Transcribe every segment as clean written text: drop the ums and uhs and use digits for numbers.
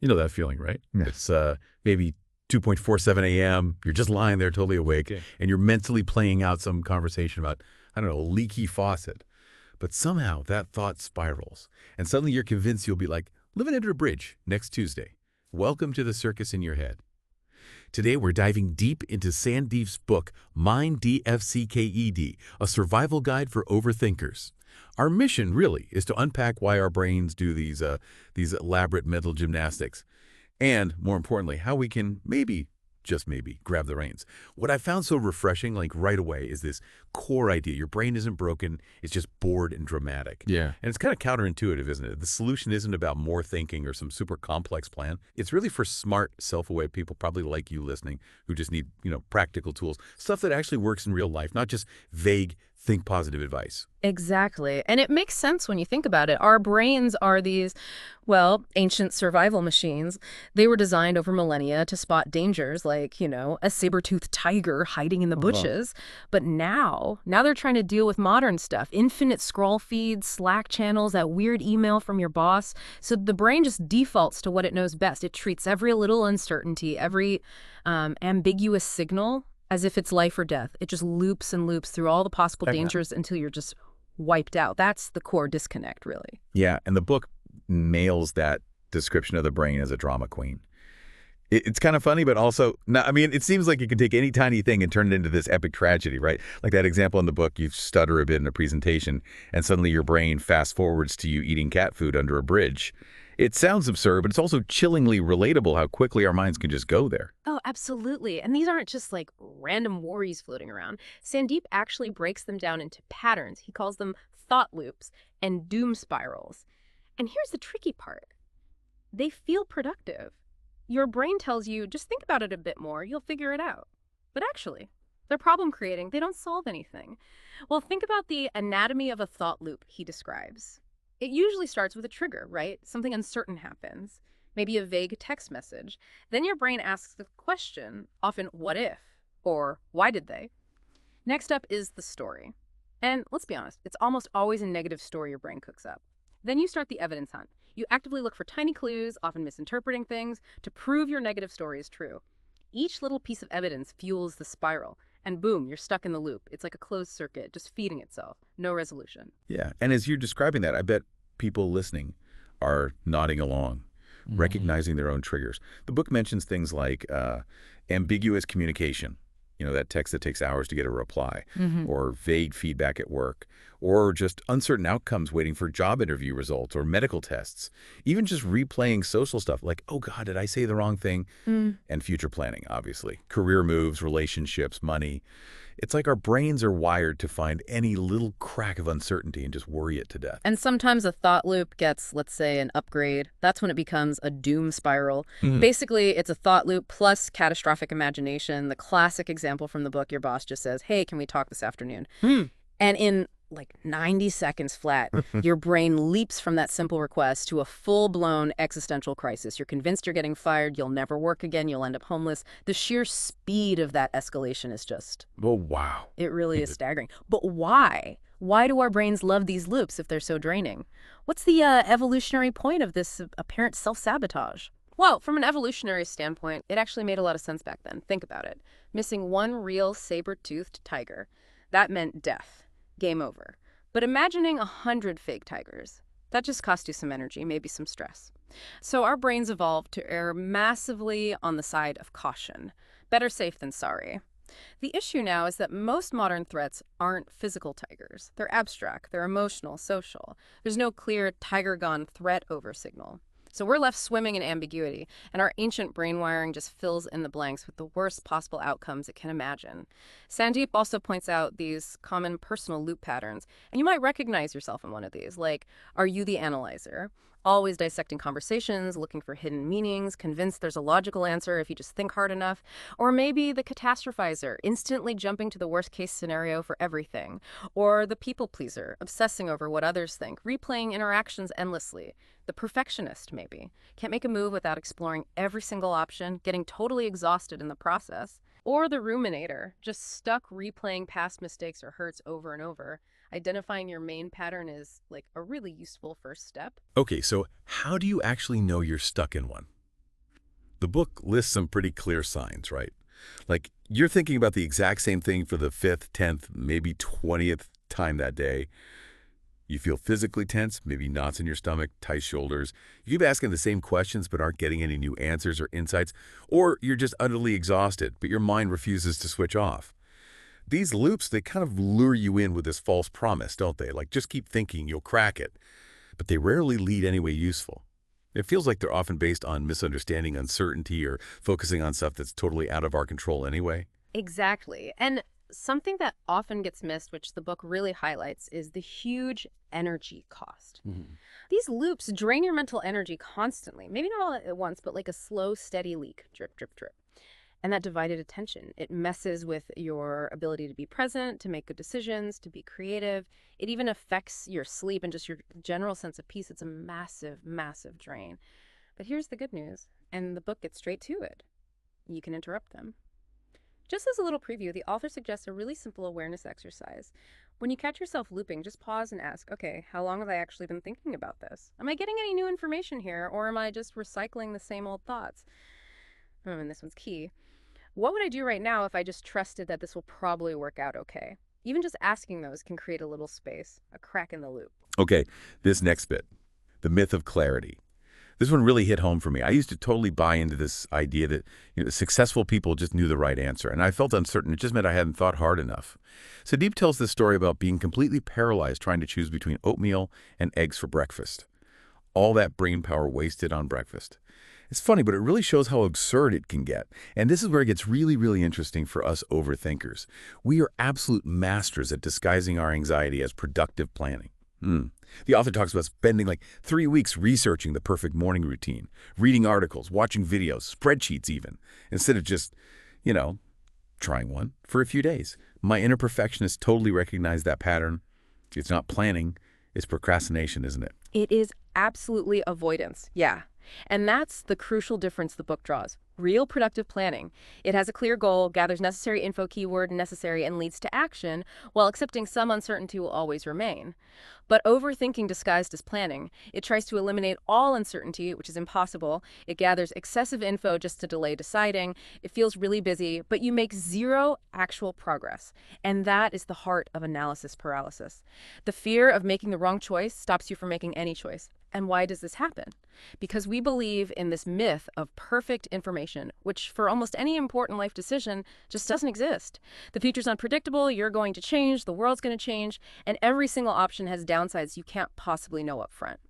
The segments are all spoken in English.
You know that feeling, right? Yeah. It's maybe 2:47 a.m. You're just lying there totally awake, and you're mentally playing out some conversation about, I don't know, a leaky faucet. But somehow that thought spirals, and suddenly you're convinced you'll be like living under a bridge next Tuesday. Welcome to the circus in your head. Today we're diving deep into Sandeep's book, MINDF CKED, a survival guide for overthinkers. Our mission, really, is to unpack why our brains do these elaborate mental gymnastics, and, more importantly, how we can maybe, just maybe, grab the reins. What I found so refreshing, like right away, is this core idea. Your brain isn't broken, it's just bored and dramatic. Yeah. And it's kind of counterintuitive, isn't it? The solution isn't about more thinking or some super complex plan. It's really for smart, self-aware people, probably like you listening, who just need, practical tools. Stuff that actually works in real life, not just vague, think positive advice. Exactly. And it makes sense when you think about it. Our brains are these, well, ancient survival machines. They were designed over millennia to spot dangers like, a saber-toothed tiger hiding in the bushes. But now they're trying to deal with modern stuff. Infinite scroll feeds, Slack channels, that weird email from your boss. So the brain just defaults to what it knows best. It treats every little uncertainty, every ambiguous signal as if it's life or death. It just loops and loops through all the possible dangers until you're just wiped out. That's the core disconnect, really. Yeah, and the book nails that description of the brain as a drama queen. It's kind of funny, but also, it seems like you can take any tiny thing and turn it into this epic tragedy, right? Like that example in the book, you stutter a bit in a presentation, and suddenly your brain fast forwards to you eating cat food under a bridge. It sounds absurd, but it's also chillingly relatable how quickly our minds can just go there. Oh, absolutely. And these aren't just like random worries floating around. Sandeep actually breaks them down into patterns. He calls them thought loops and doom spirals. And here's the tricky part. They feel productive. Your brain tells you, just think about it a bit more, you'll figure it out. But actually, they're problem creating. They don't solve anything. Well, think about the anatomy of a thought loop he describes. It usually starts with a trigger, right? Something uncertain happens, maybe a vague text message. Then your brain asks the question, often, what if? Or why did they? Next up is the story. And let's be honest, it's almost always a negative story your brain cooks up. Then you start the evidence hunt. You actively look for tiny clues, often misinterpreting things, to prove your negative story is true. Each little piece of evidence fuels the spiral. And boom, you're stuck in the loop. It's like a closed circuit, just feeding itself. No resolution. Yeah, and as you're describing that, I bet people listening are nodding along, recognizing their own triggers. The book mentions things like ambiguous communication, that text that takes hours to get a reply, or vague feedback at work, or just uncertain outcomes waiting for job interview results or medical tests. Even just replaying social stuff like, oh God, did I say the wrong thing? And future planning, obviously. Career moves, relationships, money. It's like our brains are wired to find any little crack of uncertainty and just worry it to death. And sometimes a thought loop gets, let's say, an upgrade. That's when it becomes a doom spiral. Basically, it's a thought loop plus catastrophic imagination. The classic example from the book, your boss just says, hey, can we talk this afternoon? And in like 90 seconds flat, your brain leaps from that simple request to a full-blown existential crisis. You're convinced you're getting fired, you'll never work again, you'll end up homeless. The sheer speed of that escalation is just... Oh, wow. It really is staggering. But why? Why do our brains love these loops if they're so draining? What's the evolutionary point of this apparent self-sabotage? Well, from an evolutionary standpoint, it actually made a lot of sense back then. Think about it. Missing one real saber-toothed tiger, that meant death. Game over. But imagining 100 fake tigers, that just cost you some energy, maybe some stress. So our brains evolved to err massively on the side of caution. Better safe than sorry. The issue now is that most modern threats aren't physical tigers. They're abstract, they're emotional, social. There's no clear tiger-gone threat over signal. So we're left swimming in ambiguity, and our ancient brain wiring just fills in the blanks with the worst possible outcomes it can imagine. Sandeep also points out these common personal loop patterns, and you might recognize yourself in one of these, like, are you the analyzer? Always dissecting conversations, looking for hidden meanings, convinced there's a logical answer if you just think hard enough. Or maybe the catastrophizer, instantly jumping to the worst-case scenario for everything. Or the people-pleaser, obsessing over what others think, replaying interactions endlessly. The perfectionist, maybe. Can't make a move without exploring every single option, getting totally exhausted in the process. Or the ruminator, just stuck replaying past mistakes or hurts over and over. Identifying your main pattern is like a really useful first step. Okay, so how do you actually know you're stuck in one? The book lists some pretty clear signs, right? Like, you're thinking about the exact same thing for the 5th, 10th, maybe 20th time that day. You feel physically tense, maybe knots in your stomach, tight shoulders. You keep asking the same questions but aren't getting any new answers or insights. Or you're just utterly exhausted, but your mind refuses to switch off. These loops, they kind of lure you in with this false promise, don't they? Like, just keep thinking, you'll crack it. But they rarely lead anywhere useful. It feels like they're often based on misunderstanding uncertainty or focusing on stuff that's totally out of our control anyway. Exactly. And something that often gets missed, which the book really highlights, is the huge energy cost. These loops drain your mental energy constantly. Maybe not all at once, but like a slow, steady leak. Drip, drip, drip. And that divided attention, it messes with your ability to be present, to make good decisions, to be creative. It even affects your sleep and just your general sense of peace. It's a massive, massive drain. But here's the good news, and the book gets straight to it. You can interrupt them. Just as a little preview, the author suggests a really simple awareness exercise. When you catch yourself looping, just pause and ask, okay, how long have I actually been thinking about this? Am I getting any new information here, or am I just recycling the same old thoughts? And this one's key. What would I do right now if I just trusted that this will probably work out okay? Even just asking those can create a little space, a crack in the loop. Okay, this next bit, the myth of clarity. This one really hit home for me. I used to totally buy into this idea that successful people just knew the right answer, and I felt uncertain. It just meant I hadn't thought hard enough. Sandeep tells this story about being completely paralyzed trying to choose between oatmeal and eggs for breakfast. All that brain power wasted on breakfast. It's funny, but it really shows how absurd it can get. And this is where it gets really, really interesting for us overthinkers. We are absolute masters at disguising our anxiety as productive planning. The author talks about spending like 3 weeks researching the perfect morning routine, reading articles, watching videos, spreadsheets even, instead of just, trying one for a few days. My inner perfectionist totally recognized that pattern. It's not planning, it's procrastination, isn't it? It is absolutely avoidance, yeah. And that's the crucial difference the book draws. Real productive planning. It has a clear goal, gathers necessary info, keyword necessary, and leads to action, while accepting some uncertainty will always remain. But overthinking disguised as planning. It tries to eliminate all uncertainty, which is impossible. It gathers excessive info just to delay deciding. It feels really busy, but you make zero actual progress. And that is the heart of analysis paralysis. The fear of making the wrong choice stops you from making any choice. And why does this happen? Because we believe in this myth of perfect information, which for almost any important life decision just doesn't exist. The future's unpredictable, you're going to change, the world's going to change, and every single option has downsides you can't possibly know up front.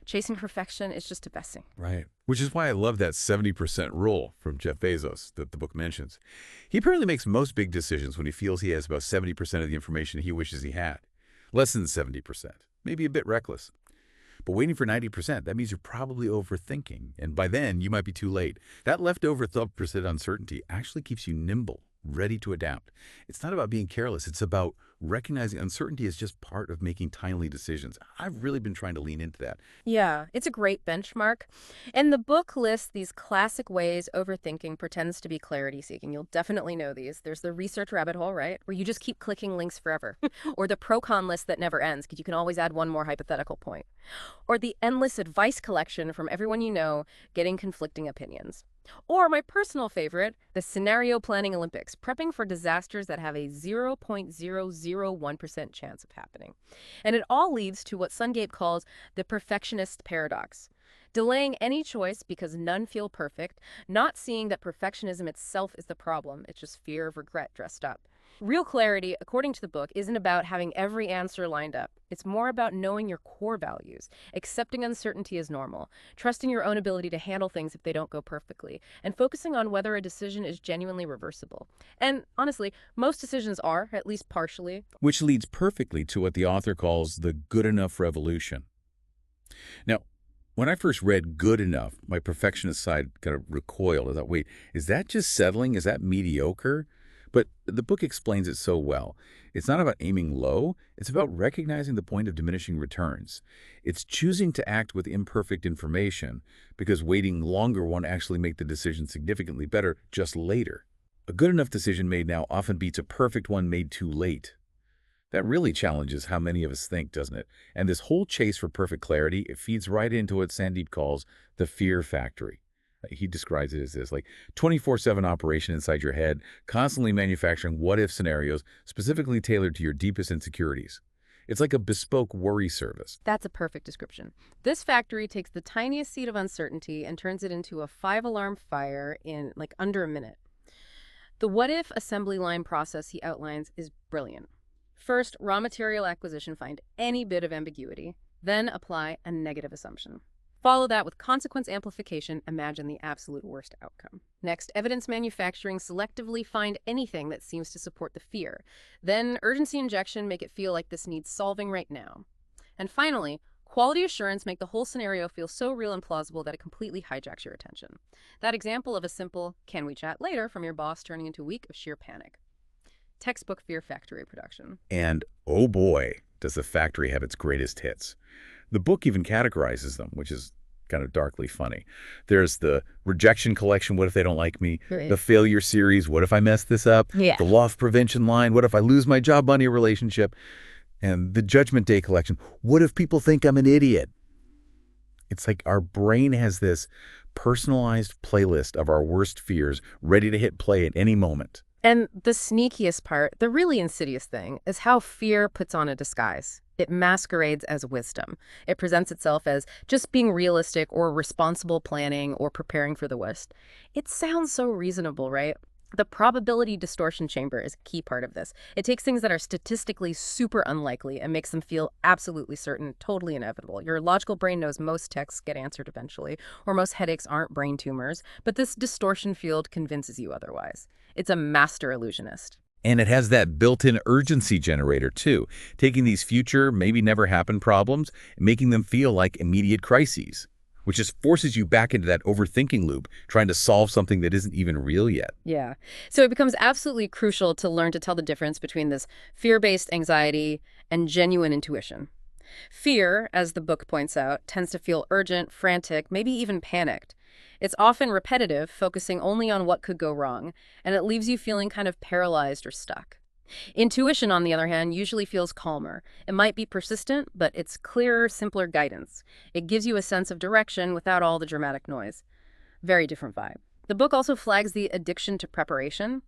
Chasing perfection is just depressing. Right. Which is why I love that 70% rule from Jeff Bezos that the book mentions. He apparently makes most big decisions when he feels he has about 70% of the information he wishes he had. Less than 70%. Maybe a bit reckless. But waiting for 90%, that means you're probably overthinking. And by then, you might be too late. That leftover 12% uncertainty actually keeps you nimble, ready to adapt. It's not about being careless. It's about recognizing uncertainty is just part of making timely decisions. I've really been trying to lean into that. Yeah, it's a great benchmark. And the book lists these classic ways overthinking pretends to be clarity-seeking. You'll definitely know these. There's the research rabbit hole, right? Where you just keep clicking links forever. Or the pro-con list that never ends, because you can always add one more hypothetical point. Or the endless advice collection from everyone you know, getting conflicting opinions. Or my personal favorite, the scenario planning Olympics, prepping for disasters that have a 0.001% chance of happening. And it all leads to what Sandeep calls the perfectionist paradox. Delaying any choice because none feel perfect, not seeing that perfectionism itself is the problem, it's just fear of regret dressed up. Real clarity, according to the book, isn't about having every answer lined up. It's more about knowing your core values, accepting uncertainty as normal, trusting your own ability to handle things if they don't go perfectly, and focusing on whether a decision is genuinely reversible. And honestly, most decisions are, at least partially. Which leads perfectly to what the author calls the good enough revolution. Now, when I first read good enough, my perfectionist side kind of recoiled. I thought, wait, is that just settling? Is that mediocre? But the book explains it so well. It's not about aiming low. It's about recognizing the point of diminishing returns. It's choosing to act with imperfect information because waiting longer won't actually make the decision significantly better just later. A good enough decision made now often beats a perfect one made too late. That really challenges how many of us think, doesn't it? And this whole chase for perfect clarity, it feeds right into what Sandeep calls the fear factory. He describes it as this, like 24/7 operation inside your head, constantly manufacturing what-if scenarios specifically tailored to your deepest insecurities. It's like a bespoke worry service. That's a perfect description. This factory takes the tiniest seed of uncertainty and turns it into a 5-alarm fire in like under a minute. The what-if assembly line process he outlines is brilliant. First, raw material acquisition, find any bit of ambiguity, then apply a negative assumption. Follow that with consequence amplification, imagine the absolute worst outcome. Next, evidence manufacturing, selectively find anything that seems to support the fear. Then urgency injection, make it feel like this needs solving right now. And finally, quality assurance, make the whole scenario feel so real and plausible that it completely hijacks your attention. That example of a simple, can we chat later, from your boss turning into a week of sheer panic. Textbook Fear Factory production. And oh boy, does the factory have its greatest hits. The book even categorizes them, which is kind of darkly funny. There's the rejection collection, what if they don't like me? Right. The failure series, what if I mess this up? Yeah. The loss prevention line, what if I lose my job, money, or relationship? And the Judgment Day collection, what if people think I'm an idiot? It's like our brain has this personalized playlist of our worst fears ready to hit play at any moment. And the sneakiest part, the really insidious thing, is how fear puts on a disguise. It masquerades as wisdom. It presents itself as just being realistic or responsible planning or preparing for the worst. It sounds so reasonable, right? The probability distortion chamber is a key part of this. It takes things that are statistically super unlikely and makes them feel absolutely certain, totally inevitable. Your logical brain knows most texts get answered eventually, or most headaches aren't brain tumors, but this distortion field convinces you otherwise. It's a master illusionist. And it has that built-in urgency generator, too, taking these future, maybe never happen problems and making them feel like immediate crises, which just forces you back into that overthinking loop, trying to solve something that isn't even real yet. Yeah. So it becomes absolutely crucial to learn to tell the difference between this fear-based anxiety and genuine intuition. Fear, as the book points out, tends to feel urgent, frantic, maybe even panicked. It's often repetitive, focusing only on what could go wrong, and it leaves you feeling kind of paralyzed or stuck. Intuition, on the other hand, usually feels calmer. It might be persistent, but it's clearer, simpler guidance. It gives you a sense of direction without all the dramatic noise. Very different vibe. The book also flags the addiction to preparation.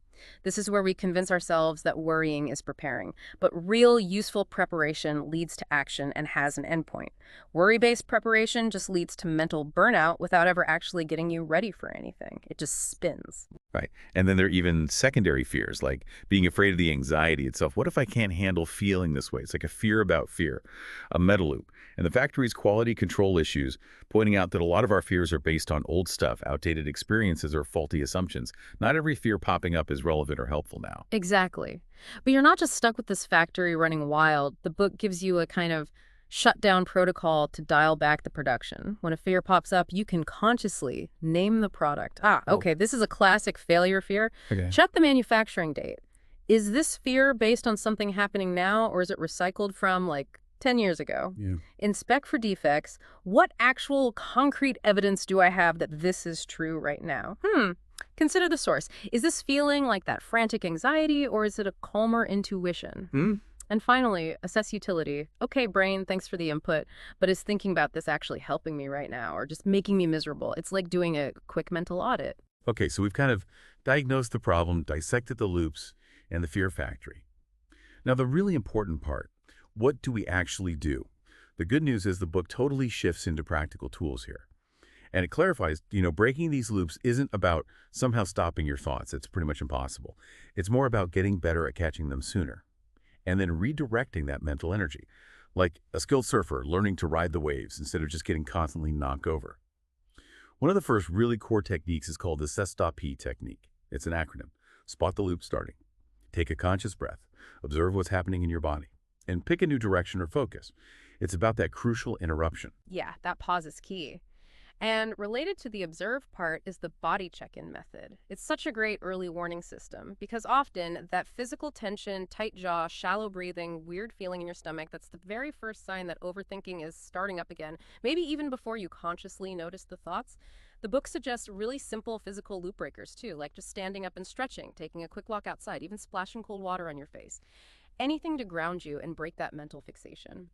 This is where we convince ourselves that worrying is preparing. But real, useful preparation leads to action and has an endpoint. Worry-based preparation just leads to mental burnout without ever actually getting you ready for anything. It just spins. Right. And then there are even secondary fears, like being afraid of the anxiety itself. What if I can't handle feeling this way? It's like a fear about fear, a meta loop. And the factory's quality control issues, pointing out that a lot of our fears are based on old stuff, outdated experiences, or faulty assumptions. Not every fear popping up is relevant or helpful now. Exactly. But you're not just stuck with this factory running wild. The book gives you a kind of shutdown protocol to dial back the production. When a fear pops up, you can consciously name the product. Okay, this is a classic failure fear. Okay. Check the manufacturing date. Is this fear based on something happening now, or is it recycled from, like, 10 years ago? Yeah. Inspect for defects. What actual concrete evidence do I have that this is true right now? Consider the source. Is this feeling like that frantic anxiety, or is it a calmer intuition? And finally, assess utility. Okay, brain, thanks for the input, but is thinking about this actually helping me right now or just making me miserable? It's like doing a quick mental audit. Okay, so we've kind of diagnosed the problem, dissected the loops, and the fear factory. Now, the really important part, what do we actually do? The good news is the book totally shifts into practical tools here. And it clarifies, breaking these loops isn't about somehow stopping your thoughts. It's pretty much impossible. It's more about getting better at catching them sooner and then redirecting that mental energy, like a skilled surfer learning to ride the waves instead of just getting constantly knocked over. One of the first really core techniques is called the CKED technique. It's an acronym. Spot the loop starting. Take a conscious breath. Observe what's happening in your body. And pick a new direction or focus. It's about that crucial interruption. Yeah, that pause is key. And related to the observe part is the body check-in method. It's such a great early warning system because often that physical tension, tight jaw, shallow breathing, weird feeling in your stomach, that's the very first sign that overthinking is starting up again, maybe even before you consciously notice the thoughts. The book suggests really simple physical loop breakers too, like just standing up and stretching, taking a quick walk outside, even splashing cold water on your face. Anything to ground you and break that mental fixation.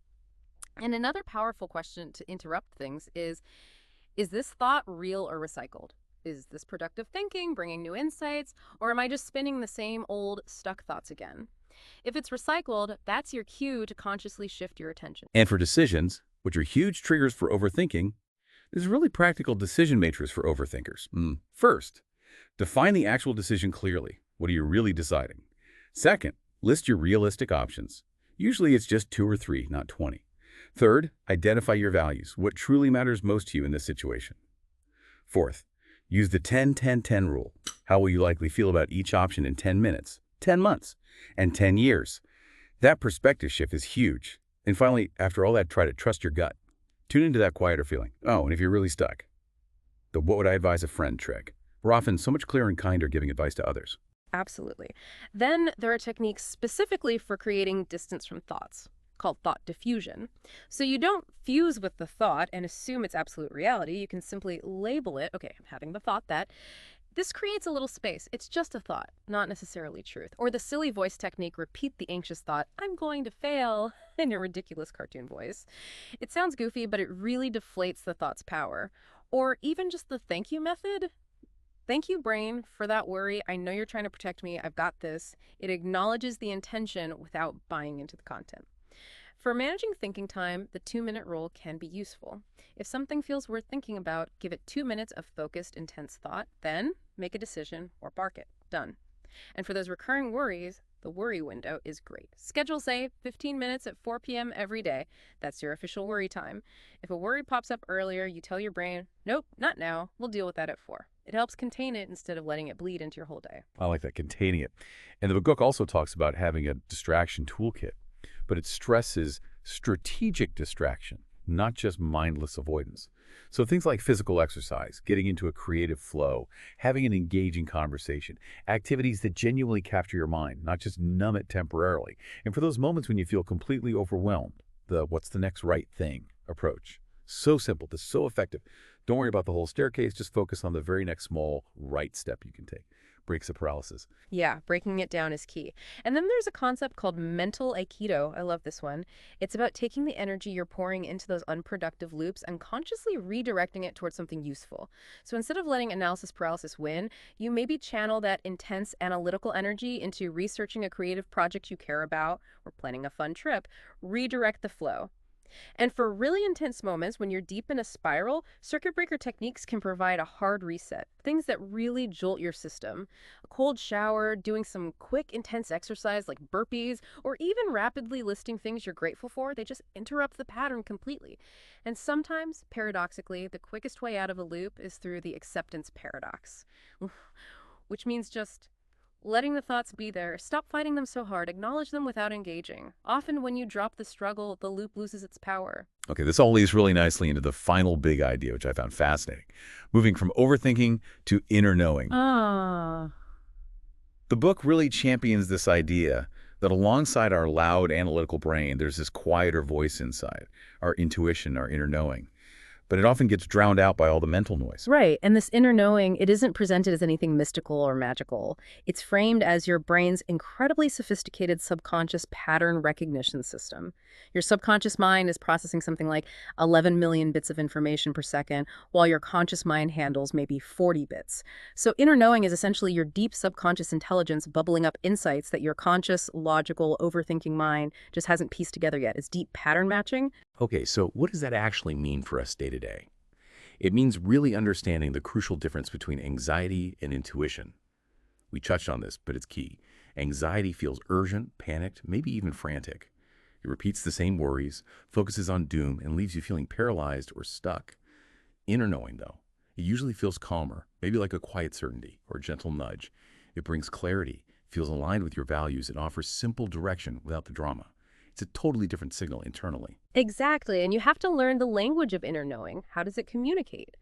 And another powerful question to interrupt things is this thought real or recycled? Is this productive thinking, bringing new insights, or am I just spinning the same old, stuck thoughts again? If it's recycled, that's your cue to consciously shift your attention. And for decisions, which are huge triggers for overthinking, there's a really practical decision matrix for overthinkers. First, define the actual decision clearly. What are you really deciding? Second, list your realistic options. Usually it's just 2 or 3, not 20. Third, identify your values. What truly matters most to you in this situation? Fourth, use the 10-10-10 rule. How will you likely feel about each option in 10 minutes, 10 months, and 10 years? That perspective shift is huge. And finally, after all that, try to trust your gut. Tune into that quieter feeling. Oh, and if you're really stuck, the what would I advise a friend trick. We're often so much clearer and kinder giving advice to others. Absolutely. Then there are techniques specifically for creating distance from thoughts, called thought diffusion. So you don't fuse with the thought and assume it's absolute reality. You can simply label it, okay, I'm having the thought that. This creates a little space. It's just a thought, not necessarily truth. Or the silly voice technique, repeat the anxious thought, I'm going to fail, in a ridiculous cartoon voice. It sounds goofy, but it really deflates the thought's power. Or even just the thank you method. Thank you, brain, for that worry. I know you're trying to protect me. I've got this. It acknowledges the intention without buying into the content. For managing thinking time, the 2-minute rule can be useful. If something feels worth thinking about, give it 2 minutes of focused, intense thought, then make a decision or bark it. Done. And for those recurring worries, the worry window is great. Schedule, say, 15 minutes at 4 p.m. every day. That's your official worry time. If a worry pops up earlier, you tell your brain, nope, not now. We'll deal with that at 4. It helps contain it instead of letting it bleed into your whole day. I like that, containing it. And the book also talks about having a distraction toolkit, but it stresses strategic distraction, not just mindless avoidance. So things like physical exercise, getting into a creative flow, having an engaging conversation, activities that genuinely capture your mind, not just numb it temporarily. And for those moments when you feel completely overwhelmed, the what's the next right thing approach. So simple, but so effective. Don't worry about the whole staircase, just focus on the very next small right step you can take. Breaks the paralysis. Yeah, breaking it down is key. And then there's a concept called mental aikido. I love this one. It's about taking the energy you're pouring into those unproductive loops and consciously redirecting it towards something useful. So instead of letting analysis paralysis win, you maybe channel that intense analytical energy into researching a creative project you care about or planning a fun trip. Redirect the flow. And for really intense moments, when you're deep in a spiral, circuit breaker techniques can provide a hard reset. Things that really jolt your system. A cold shower, doing some quick, intense exercise like burpees, or even rapidly listing things you're grateful for, they just interrupt the pattern completely. And sometimes, paradoxically, the quickest way out of a loop is through the acceptance paradox, which means just letting the thoughts be there. Stop fighting them so hard. Acknowledge them without engaging. Often when you drop the struggle, the loop loses its power. Okay, this all leads really nicely into the final big idea, which I found fascinating. Moving from overthinking to inner knowing. The book really champions this idea that alongside our loud analytical brain, there's this quieter voice inside, our intuition, our inner knowing. But it often gets drowned out by all the mental noise. Right. And this inner knowing, it isn't presented as anything mystical or magical. It's framed as your brain's incredibly sophisticated subconscious pattern recognition system. Your subconscious mind is processing something like 11 million bits of information per second, while your conscious mind handles maybe 40 bits. So inner knowing is essentially your deep subconscious intelligence bubbling up insights that your conscious, logical, overthinking mind just hasn't pieced together yet. It's deep pattern matching. Okay, so what does that actually mean for us day to day? It means really understanding the crucial difference between anxiety and intuition. We touched on this, but it's key. Anxiety feels urgent, panicked, maybe even frantic. It repeats the same worries, focuses on doom, and leaves you feeling paralyzed or stuck. Inner knowing, though, it usually feels calmer, maybe like a quiet certainty or a gentle nudge. It brings clarity, feels aligned with your values, and offers simple direction without the drama. It's a totally different signal internally. Exactly, and you have to learn the language of inner knowing. How does it communicate?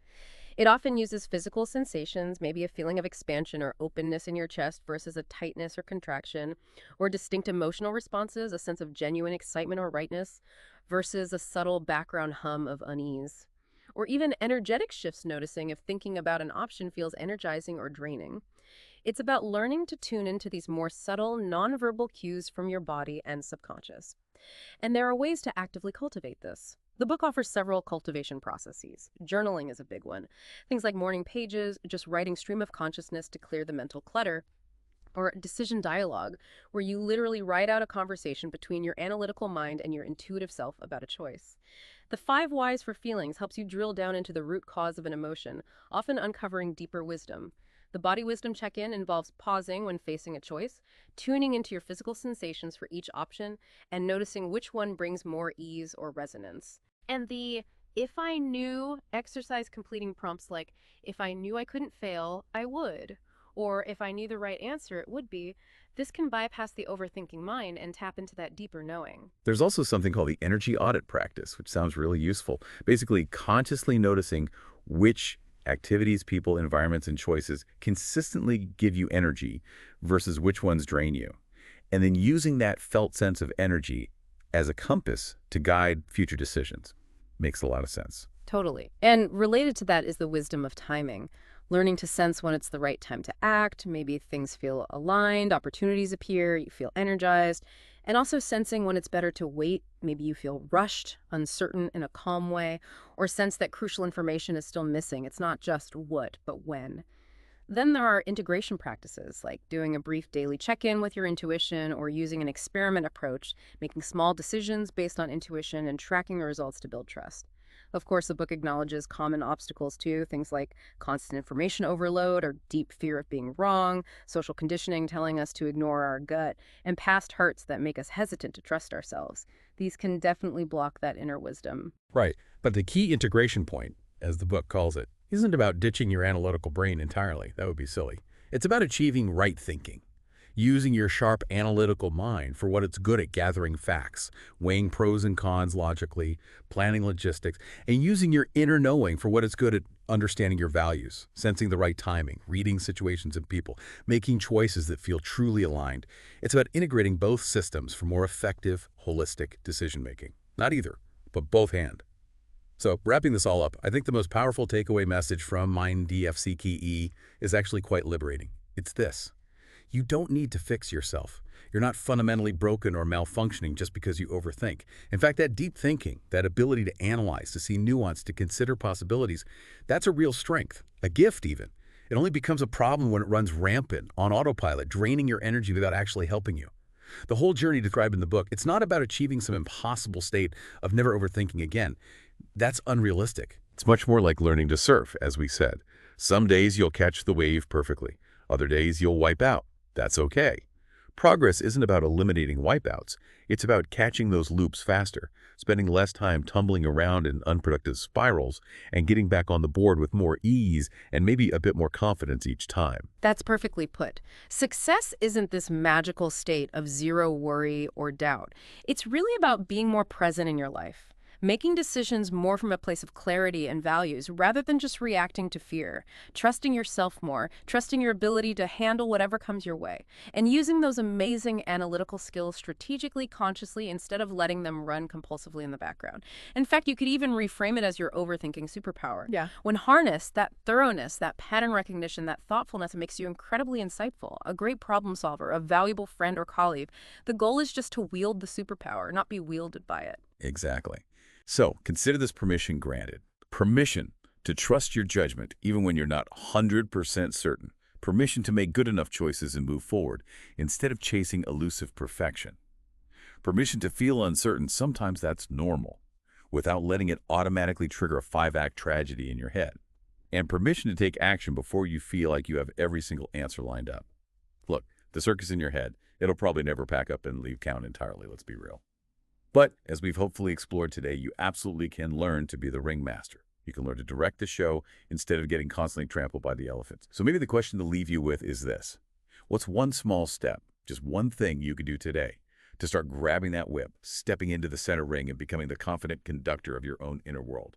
It often uses physical sensations, maybe a feeling of expansion or openness in your chest versus a tightness or contraction, or distinct emotional responses, a sense of genuine excitement or rightness, versus a subtle background hum of unease. Or even energetic shifts, noticing if thinking about an option feels energizing or draining. It's about learning to tune into these more subtle, nonverbal cues from your body and subconscious. And there are ways to actively cultivate this. The book offers several cultivation processes. Journaling is a big one. Things like morning pages, just writing stream of consciousness to clear the mental clutter, or decision dialogue, where you literally write out a conversation between your analytical mind and your intuitive self about a choice. The 5 whys for feelings helps you drill down into the root cause of an emotion, often uncovering deeper wisdom. The body wisdom check-in involves pausing when facing a choice, tuning into your physical sensations for each option, and noticing which one brings more ease or resonance. And the if I knew exercise completing prompts like, if I knew I couldn't fail, I would. Or if I knew the right answer, it would be. This can bypass the overthinking mind and tap into that deeper knowing. There's also something called the energy audit practice, which sounds really useful. Basically, consciously noticing which activities, people, environments, and choices consistently give you energy versus which ones drain you. And then using that felt sense of energy as a compass to guide future decisions. Makes a lot of sense. Totally. And related to that is the wisdom of timing. Learning to sense when it's the right time to act, maybe things feel aligned, opportunities appear, you feel energized, and also sensing when it's better to wait, maybe you feel rushed, uncertain in a calm way, or sense that crucial information is still missing. It's not just what, but when. Then there are integration practices, like doing a brief daily check-in with your intuition or using an experiment approach, making small decisions based on intuition and tracking the results to build trust. Of course, the book acknowledges common obstacles too, things like constant information overload or deep fear of being wrong, social conditioning telling us to ignore our gut, and past hurts that make us hesitant to trust ourselves. These can definitely block that inner wisdom. Right. But the key integration point, as the book calls it, isn't about ditching your analytical brain entirely. That would be silly. It's about achieving right thinking, using your sharp analytical mind for what it's good at: gathering facts, weighing pros and cons logically, planning logistics, and using your inner knowing for what it's good at: understanding your values, sensing the right timing, reading situations and people, making choices that feel truly aligned. It's about integrating both systems for more effective, holistic decision-making. Not either, but both hand. So, wrapping this all up, I think the most powerful takeaway message from MINDF CKED is actually quite liberating. It's this: you don't need to fix yourself. You're not fundamentally broken or malfunctioning just because you overthink. In fact, that deep thinking, that ability to analyze, to see nuance, to consider possibilities, that's a real strength, a gift even. It only becomes a problem when it runs rampant, on autopilot, draining your energy without actually helping you. The whole journey described in the book, it's not about achieving some impossible state of never overthinking again. That's unrealistic. It's much more like learning to surf, as we said. Some days you'll catch the wave perfectly. Other days you'll wipe out. That's okay. Progress isn't about eliminating wipeouts. It's about catching those loops faster, spending less time tumbling around in unproductive spirals, and getting back on the board with more ease and maybe a bit more confidence each time. That's perfectly put. Success isn't this magical state of zero worry or doubt. It's really about being more present in your life, making decisions more from a place of clarity and values rather than just reacting to fear, trusting yourself more, trusting your ability to handle whatever comes your way, and using those amazing analytical skills strategically, consciously, instead of letting them run compulsively in the background. In fact, you could even reframe it as your overthinking superpower. Yeah. When harnessed, that thoroughness, that pattern recognition, that thoughtfulness makes you incredibly insightful, a great problem solver, a valuable friend or colleague. The goal is just to wield the superpower, not be wielded by it. Exactly. So, consider this permission granted. Permission to trust your judgment even when you're not 100% certain. Permission to make good enough choices and move forward instead of chasing elusive perfection. Permission to feel uncertain, sometimes that's normal, without letting it automatically trigger a 5-act tragedy in your head. And permission to take action before you feel like you have every single answer lined up. Look, the circus in your head, it'll probably never pack up and leave town entirely, let's be real. But, as we've hopefully explored today, you absolutely can learn to be the ringmaster. You can learn to direct the show instead of getting constantly trampled by the elephants. So maybe the question to leave you with is this: what's one small step, just one thing you could do today to start grabbing that whip, stepping into the center ring, and becoming the confident conductor of your own inner world?